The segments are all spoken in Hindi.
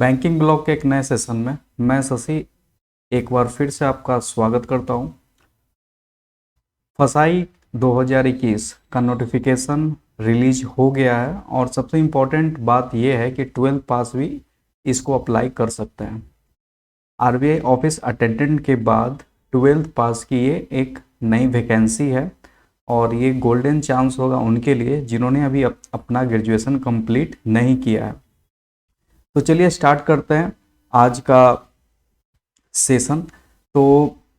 बैंकिंग ब्लॉग के एक नए सेशन में मैं शशि एक बार फिर से आपका स्वागत करता हूं। फसाई 2021 का नोटिफिकेशन रिलीज हो गया है और सबसे इम्पोर्टेंट बात यह है कि 12th पास भी इसको अप्लाई कर सकते हैं। आरबीआई ऑफिस अटेंडेंट के बाद 12th पास की ये एक नई वैकेंसी है और ये गोल्डन चांस होगा उनके लिए जिन्होंने अभी अपना ग्रेजुएशन कंप्लीट नहीं किया है। तो चलिए स्टार्ट करते हैं आज का सेशन। तो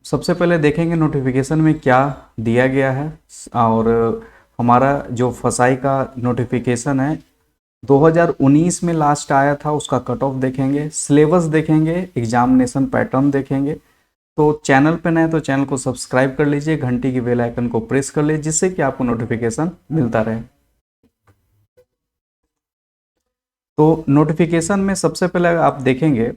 सबसे पहले देखेंगे नोटिफिकेशन में क्या दिया गया है और हमारा जो फसाई का नोटिफिकेशन है 2019 में लास्ट आया था, उसका कट ऑफ देखेंगे, सिलेबस देखेंगे, एग्जामिनेशन पैटर्न देखेंगे। तो चैनल पे नए तो चैनल को सब्सक्राइब कर लीजिए, घंटी की बेल आइकन को प्रेस कर लीजिए जिससे कि आपको नोटिफिकेशन मिलता रहे। तो नोटिफिकेशन में सबसे पहले आप देखेंगे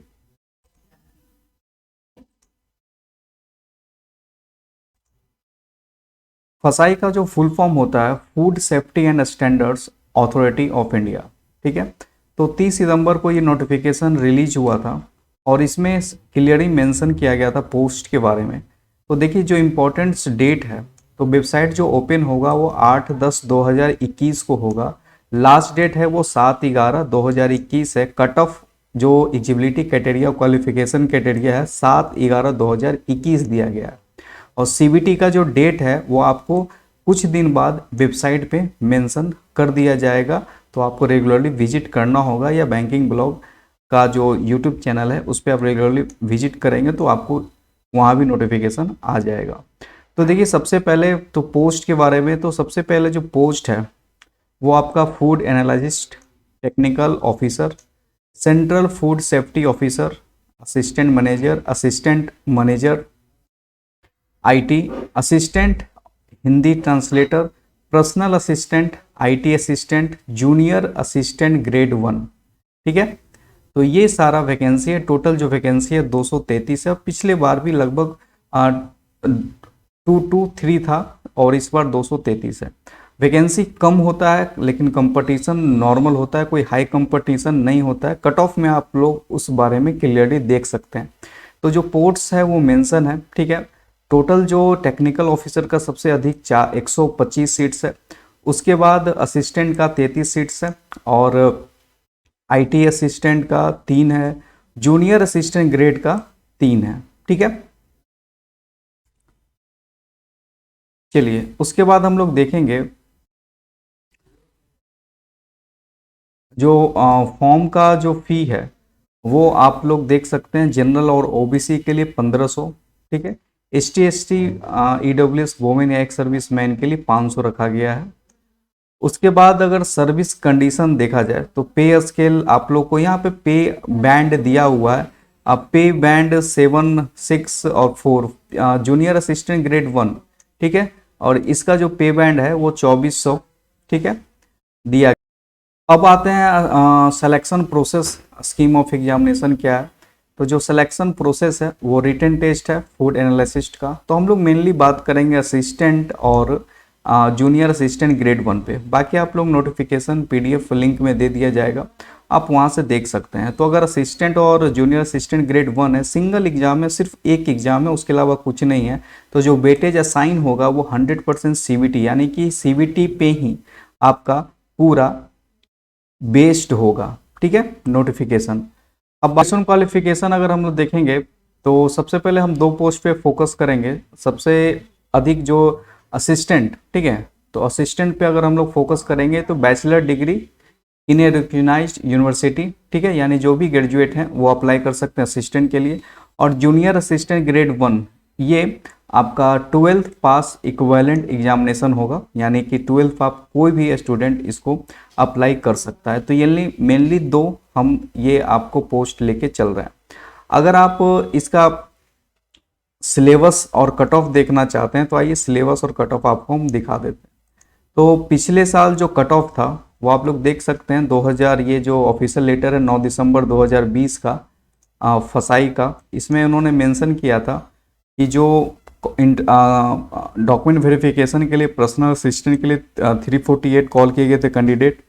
फसाई का जो फुल फॉर्म होता है food safety and standards authority of India. ठीक है, तो 30 सितंबर को ये नोटिफिकेशन रिलीज हुआ था और इसमें क्लियरली मेंशन किया गया था पोस्ट के बारे में। तो देखिए जो इम्पोर्टेंट डेट है, तो वेबसाइट जो ओपन होगा वो 8/10/2021 को होगा। लास्ट डेट है वो 7/11/2021 है। कट ऑफ जो एलिजिबिलिटी क्राइटेरिया क्वालिफिकेशन क्राइटेरिया है 7/11/2021 दिया गया है और सीबीटी का जो डेट है वो आपको कुछ दिन बाद वेबसाइट पे मेंशन कर दिया जाएगा। तो आपको रेगुलरली विजिट करना होगा या बैंकिंग ब्लॉग का जो यूट्यूब चैनल है उस पर आप रेगुलरली विजिट करेंगे तो आपको वहाँ भी नोटिफिकेशन आ जाएगा। तो देखिए सबसे पहले तो पोस्ट के बारे में, तो सबसे पहले जो पोस्ट है वो आपका food analyst technical officer, central food safety officer, assistant manager IT assistant, Hindi translator, personal assistant, IT assistant, junior assistant grade 1। ठीक है, तो ये सारा वैकेंसी है। टोटल जो वैकेंसी है 233 है। पिछले बार भी लगभग 223 था और इस बार 233 है। वैकेंसी कम होता है लेकिन कंपटीशन नॉर्मल होता है, कोई हाई कंपटीशन नहीं होता है। कट ऑफ में आप लोग उस बारे में क्लियरली देख सकते हैं। तो जो पोस्ट्स है वो मेंशन है। ठीक है, टोटल जो टेक्निकल ऑफिसर का सबसे अधिक 125 सीट्स है, उसके बाद असिस्टेंट का 33 सीट्स है और आईटी असिस्टेंट का 3 है, जूनियर असिस्टेंट ग्रेड का 3 है। ठीक है, चलिए उसके बाद हम लोग देखेंगे जो फॉर्म का जो फी है वो आप लोग देख सकते हैं। जनरल और ओबीसी के लिए 1500। ठीक है, ST/ST EWS वोमेन या एक्स सर्विस मैन के लिए 500 रखा गया है। उसके बाद अगर सर्विस कंडीशन देखा जाए तो पे स्केल आप लोग को यहाँ पे पे बैंड दिया हुआ है। अब पे बैंड 7, 6 और 4 जूनियर असिस्टेंट ग्रेड 1। ठीक है, और इसका जो पे बैंड है वो 2400। ठीक है, दिया। अब आते हैं selection process, scheme of examination क्या है। तो जो सिलेक्शन प्रोसेस है वो रिटन टेस्ट है फूड एनालिसिस्ट का। तो हम लोग मेनली बात करेंगे असिस्टेंट और जूनियर असिस्टेंट ग्रेड 1 पे। बाकी आप लोग नोटिफिकेशन PDF लिंक में दे दिया जाएगा, आप वहाँ से देख सकते हैं। तो अगर असिस्टेंट और जूनियर असिस्टेंट ग्रेड 1 है, सिंगल एग्जाम है, सिर्फ एक एग्जाम है, उसके अलावा कुछ नहीं है। तो जो वेटेज असाइन होगा वो 100% CBT यानी कि CBT पे ही आपका पूरा बेस्ड होगा। ठीक है, नोटिफिकेशन। अब बैचलर क्वालिफिकेशन अगर हम लोग देखेंगे तो सबसे पहले हम 2 पोस्ट पे फोकस करेंगे। सबसे अधिक जो असिस्टेंट, ठीक है, तो असिस्टेंट पे अगर हम लोग फोकस करेंगे तो bachelor degree in a recognised university. ठीक है, यानी जो भी ग्रेजुएट हैं वो अप्लाई कर सकते हैं असिस्टेंट के लिए। और जूनियर असिस्टेंट ग्रेड 1 ये आपका 12th पास इक्विवेलेंट एग्जामिनेशन होगा, यानी कि 12th आप कोई भी स्टूडेंट इसको अप्लाई कर सकता है। तो ये मेनली 2 हम ये आपको पोस्ट लेके चल रहे हैं। अगर आप इसका सिलेबस और कट ऑफ देखना चाहते हैं तो आइए सिलेबस और कट ऑफ आपको हम दिखा देते हैं। तो पिछले साल जो कट ऑफ था वो आप लोग देख सकते हैं 2000, ये जो ऑफिशियल लेटर है 9 दिसंबर 2020 का फसाई का, इसमें उन्होंने मेंशन किया था कि जो डॉक्यूमेंट वेरिफिकेशन के लिए पर्सनल असिस्टेंट के लिए 348 कॉल किए गए थे कैंडिडेट,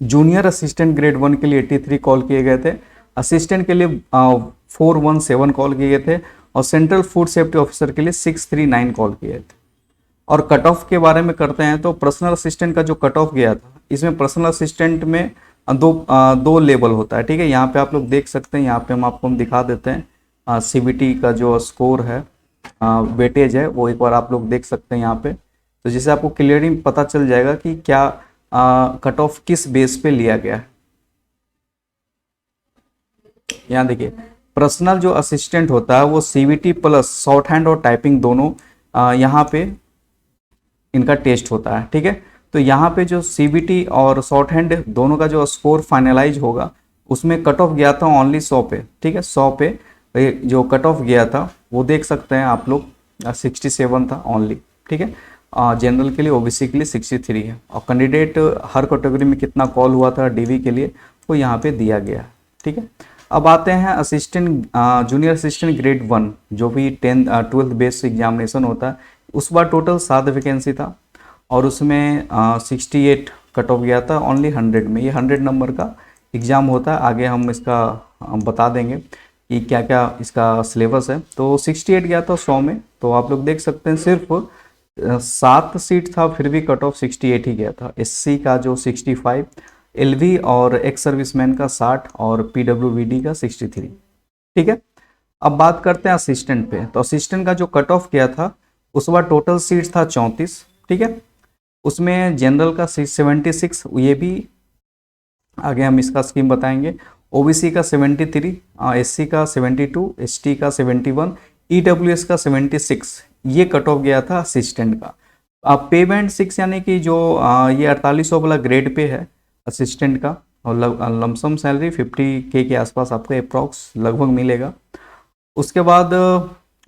जूनियर असिस्टेंट ग्रेड 1 के लिए 83 कॉल किए गए थे असिस्टेंट के लिए 417 कॉल किए थे और सेंट्रल फूड सेफ्टी ऑफिसर के लिए 639 कॉल किए थे। और कट ऑफ के बारे में करते हैं तो पर्सनल असिस्टेंट का जो कट ऑफ गया था, इसमें पर्सनल असिस्टेंट में दो लेवल होता है, ठीक है। यहाँ पे आप लोग देख सकते हैं, यहाँ पे हम दिखा देते हैं सीबीटी का जो स्कोर है, वेटेज है, वो एक बार आप लोग देख सकते हैं यहाँ पे। तो जिससे आपको क्लियरली पता चल जाएगा कि क्या कट ऑफ किस बेस पे लिया गया है। यहाँ देखिए, पर्सनल जो असिस्टेंट होता है वो सीबीटी प्लस शॉर्ट हैंड और टाइपिंग दोनों यहाँ पे इनका टेस्ट होता है, ठीक है। तो यहाँ पे जो सीबीटी और शॉर्ट हैंड दोनों का जो स्कोर फाइनलाइज होगा, उसमें कट ऑफ गया था ओनली 100 पे, ठीक है। 100 पे जो कट ऑफ गया था वो देख सकते हैं आप लोग, 67 था ओनली, ठीक है। जनरल के लिए, ओबीसी के लिए 63 है। और कैंडिडेट हर कैटेगरी में कितना कॉल हुआ था डीवी के लिए वो यहाँ पे दिया गया है, ठीक है। अब आते हैं असिस्टेंट, जूनियर असिस्टेंट ग्रेड 1 जो भी 12th बेस्ड एग्जामिनेशन होता है, उस बार टोटल 7 वैकेंसी था और उसमें 68 कट ऑफ गया था ओनली 100 में। ये 100 नंबर का एग्ज़ाम होता है, आगे हम इसका बता देंगे कि क्या क्या इसका सिलेबस है। तो 68 गया था 100 में, तो आप लोग देख सकते हैं सिर्फ 7 सीट था, फिर भी कट ऑफ 68 ही गया था। एससी का जो 65, एलवी और एक्स सर्विसमैन का 60 और पीडब्ल्यूबीडी का 63, ठीक है। अब बात करते हैं असिस्टेंट पे। तो असिस्टेंट का जो कट ऑफ गया था उस बार टोटल सीट्स था 34, ठीक है। उसमें जनरल का 76, ये भी आगे हम इसका स्कीम बताएंगे। ओबीसी का 73, एससी का 72, एसटी का 71, ईडब्ल्यूएस का 76, ये कट ऑफ गया था असिस्टेंट का। अब पे बैंड 6 यानी कि जो ये 4800 वाला ग्रेड पे है असिस्टेंट का, और लमसम सैलरी 50K के आसपास आपको अप्रॉक्स लगभग मिलेगा। उसके बाद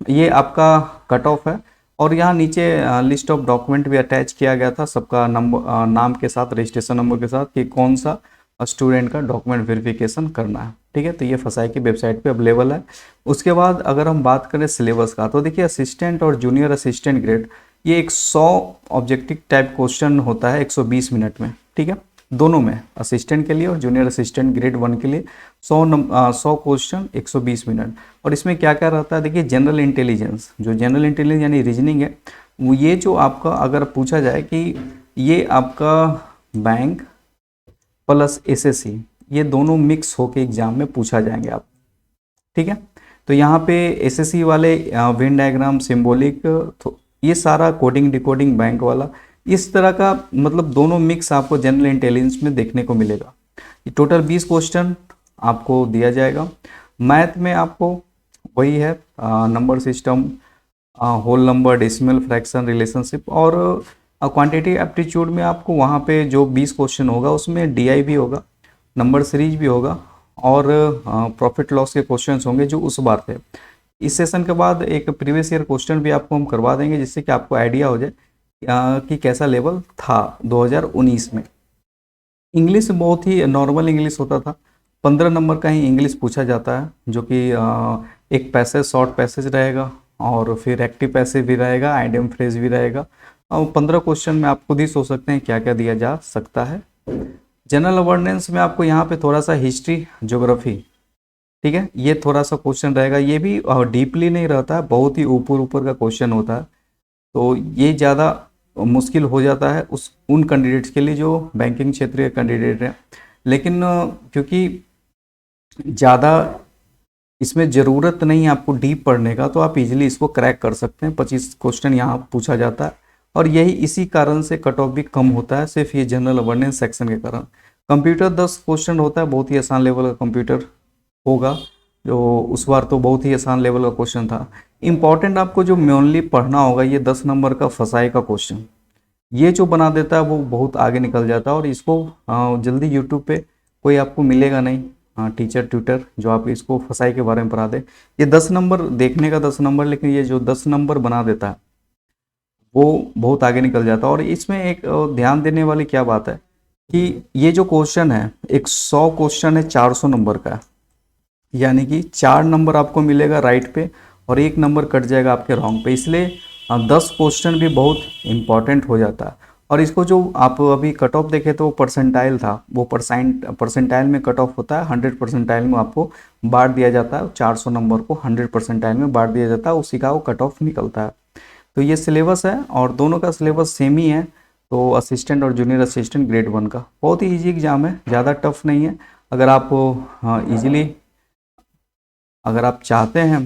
ये आपका कट ऑफ है और यहाँ नीचे लिस्ट ऑफ डॉक्यूमेंट भी अटैच किया गया था सबका नंबर, नाम के साथ, रजिस्ट्रेशन नंबर के साथ, कि कौन सा स्टूडेंट का डॉक्यूमेंट वेरिफिकेशन करना है, ठीक है। तो ये फसाई की वेबसाइट पे अवेलेबल है। उसके बाद अगर हम बात करें सिलेबस का, तो देखिए असिस्टेंट और जूनियर असिस्टेंट ग्रेड, ये एक 100 ऑब्जेक्टिव टाइप क्वेश्चन होता है 120 मिनट में, ठीक है। दोनों में, असिस्टेंट के लिए और जूनियर असिस्टेंट ग्रेड 1 के लिए 100 क्वेश्चन 120 मिनट। और इसमें क्या क्या रहता है, देखिए जनरल इंटेलिजेंस, जो जनरल इंटेलिजेंस यानी रीजनिंग है, वो ये जो आपका अगर पूछा जाए कि ये आपका बैंक प्लस एसएससी, ये दोनों मिक्स होके एग्जाम में पूछा जाएंगे आप, ठीक है। तो यहाँ पे एसएससी वाले वेन डायग्राम, सिंबॉलिक, तो ये सारा कोडिंग डिकोडिंग बैंक वाला, इस तरह का मतलब दोनों मिक्स आपको जनरल इंटेलिजेंस में देखने को मिलेगा। ये टोटल 20 क्वेश्चन आपको दिया जाएगा। मैथ में आपको वही है, number system, whole number, decimal, fraction, relationship, और क्वांटिटी एप्टीट्यूड में आपको वहाँ पे जो 20 क्वेश्चन होगा उसमें डीआई भी होगा, नंबर सीरीज भी होगा, और प्रॉफिट लॉस के क्वेश्चंस होंगे जो उस बार थे। इस सेशन के बाद एक प्रीवियस ईयर क्वेश्चन भी आपको हम करवा देंगे, जिससे कि आपको आइडिया हो जाए कि कैसा लेवल था 2019 में। इंग्लिश बहुत ही नॉर्मल इंग्लिश होता था, 15 नंबर का ही इंग्लिश पूछा जाता है, जो कि एक पैसेज, शॉर्ट पैसेज रहेगा और फिर एक्टिव पैसेज भी रहेगा, आइडियम फ्रेज भी रहेगा। और 15 क्वेश्चन में आप खुद ही सोच सकते हैं क्या क्या दिया जा सकता है। जनरल अवेयरनेस में आपको यहाँ पे थोड़ा सा हिस्ट्री, ज्योग्राफी, ठीक है, ये थोड़ा सा क्वेश्चन रहेगा। ये भी डीपली नहीं रहता है, बहुत ही ऊपर ऊपर का क्वेश्चन होता है, तो ये ज़्यादा मुश्किल हो जाता है उन कैंडिडेट्स के लिए जो बैंकिंग क्षेत्र के कैंडिडेट हैं। लेकिन क्योंकि ज़्यादा इसमें ज़रूरत नहीं है आपको डीप पढ़ने का, तो आप इजीली इसको क्रैक कर सकते हैं। 25 क्वेश्चन यहाँ पूछा जाता है और यही इसी कारण से कट ऑफ भी कम होता है, सिर्फ ये जनरल अवेयरनेस सेक्शन के कारण। कंप्यूटर 10 क्वेश्चन होता है, बहुत ही आसान लेवल का कंप्यूटर होगा, जो उस बार तो बहुत ही आसान लेवल का क्वेश्चन था। इंपॉर्टेंट आपको जो मेनली पढ़ना होगा, ये 10 नंबर का फसाई का क्वेश्चन, ये जो बना देता है वो बहुत आगे निकल जाता है, और इसको जल्दी यूट्यूब पे कोई आपको मिलेगा नहीं टीचर ट्यूटर जो आप इसको फसाई के बारे में पढ़ा दे। ये 10 नंबर देखने का 10 नंबर, लेकिन ये जो 10 नंबर बना देता है वो बहुत आगे निकल जाता है। और इसमें एक ध्यान देने वाली क्या बात है कि ये जो क्वेश्चन है, एक 100 क्वेश्चन है 400 नंबर का, यानी कि 4 नंबर आपको मिलेगा राइट पे और 1 नंबर कट जाएगा आपके रॉन्ग पे, इसलिए 10 क्वेश्चन भी बहुत इंपॉर्टेंट हो जाता है। और इसको जो आप अभी कट ऑफ देखे तो परसेंटाइल था, वो परसेंटाइल में कट ऑफ होता है, 100 परसेंटाइल में आपको बांट दिया जाता है, 400 नंबर को 100 परसेंटाइल में बांट दिया जाता है, उसी का वो कट ऑफ निकलता है। तो ये सिलेबस है और दोनों का सिलेबस सेम ही है। तो असिस्टेंट और जूनियर असिस्टेंट ग्रेड 1 का बहुत ही इजी एग्जाम है, ज़्यादा टफ नहीं है। अगर आप इजीली अगर आप चाहते हैं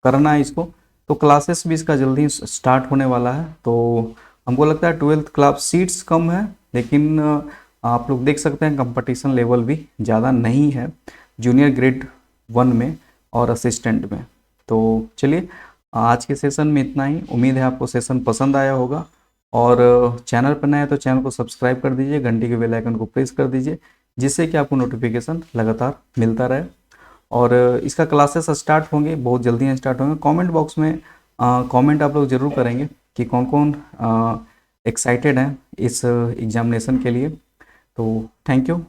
करना है इसको, तो क्लासेस भी इसका जल्दी स्टार्ट होने वाला है। तो हमको लगता है 12th क्लास सीट्स कम है, लेकिन आप लोग देख सकते हैं कंपटीशन लेवल भी ज़्यादा नहीं है जूनियर ग्रेड 1 में और असिस्टेंट में। तो चलिए, आज के सेशन में इतना ही। उम्मीद है आपको सेशन पसंद आया होगा, और चैनल पर नया है तो चैनल को सब्सक्राइब कर दीजिए, घंटी के बेल आइकन को प्रेस कर दीजिए, जिससे कि आपको नोटिफिकेशन लगातार मिलता रहे। और इसका क्लासेस स्टार्ट होंगे, बहुत जल्दी स्टार्ट होंगे। कमेंट बॉक्स में कमेंट आप लोग ज़रूर करेंगे कि कौन कौन एक्साइटेड हैं इस एग्जामिनेशन के लिए। तो थैंक यू।